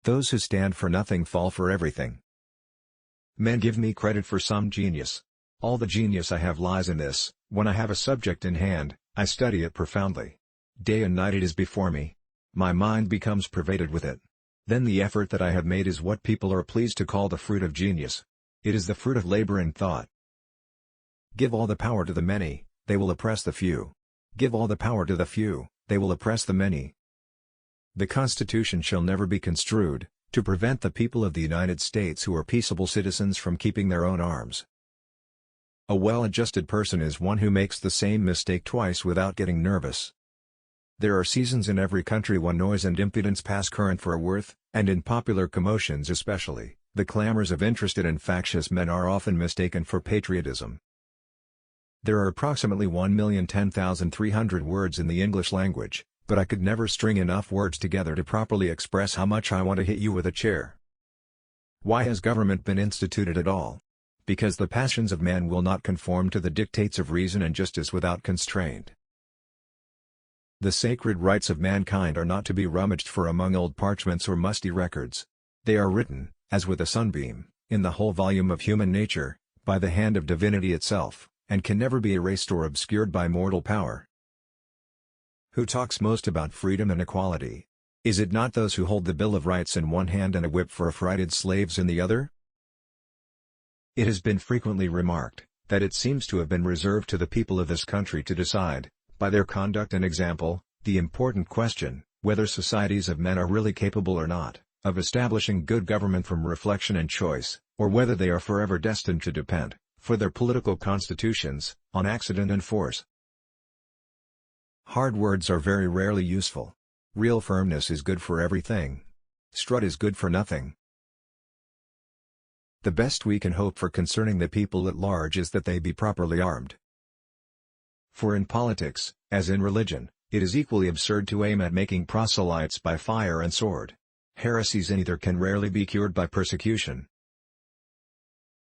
Those who stand for nothing fall for everything. Men give me credit for some genius. All the genius I have lies in this: when I have a subject in hand, I study it profoundly. Day and night it is before me. My mind becomes pervaded with it. Then the effort that I have made is what people are pleased to call the fruit of genius. It is the fruit of labor and thought. Give all the power to the many, they will oppress the few. Give all the power to the few, they will oppress the many. The Constitution shall never be construed to prevent the people of the United States who are peaceable citizens from keeping their own arms. A well-adjusted person is one who makes the same mistake twice without getting nervous. There are seasons in every country when noise and impudence pass current for a worth, and in popular commotions especially, the clamors of interested and factious men are often mistaken for patriotism. There are approximately 1,010,300 words in the English language, but I could never string enough words together to properly express how much I want to hit you with a chair. Why has government been instituted at all? Because the passions of man will not conform to the dictates of reason and justice without constraint. The sacred rights of mankind are not to be rummaged for among old parchments or musty records. They are written, as with a sunbeam, in the whole volume of human nature, by the hand of divinity itself, and can never be erased or obscured by mortal power. Who talks most about freedom and equality? Is it not those who hold the Bill of Rights in one hand and a whip for affrighted slaves in the other? It has been frequently remarked that it seems to have been reserved to the people of this country to decide, by their conduct and example, the important question, whether societies of men are really capable or not, of establishing good government from reflection and choice, or whether they are forever destined to depend, for their political constitutions, on accident and force. Hard words are very rarely useful. Real firmness is good for everything. Strut is good for nothing. The best we can hope for concerning the people at large is that they be properly armed. For in politics, as in religion, it is equally absurd to aim at making proselytes by fire and sword. Heresies in either can rarely be cured by persecution.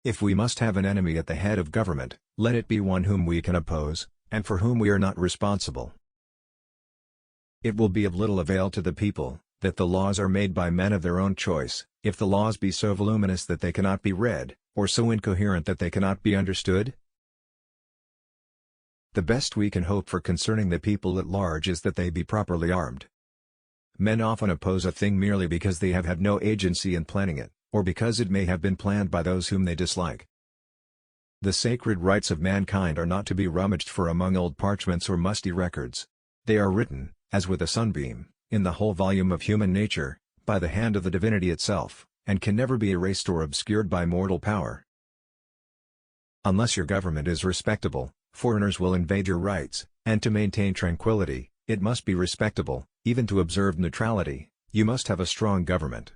If we must have an enemy at the head of government, let it be one whom we can oppose, and for whom we are not responsible. It will be of little avail to the people, that the laws are made by men of their own choice, if the laws be so voluminous that they cannot be read, or so incoherent that they cannot be understood. The best we can hope for concerning the people at large is that they be properly armed. Men often oppose a thing merely because they have had no agency in planning it, or because it may have been planned by those whom they dislike. The sacred rights of mankind are not to be rummaged for among old parchments or musty records. They are written, as with a sunbeam, in the whole volume of human nature, by the hand of the divinity itself, and can never be erased or obscured by mortal power. Unless your government is respectable, foreigners will invade your rights, and to maintain tranquility, it must be respectable. Even to observe neutrality, you must have a strong government.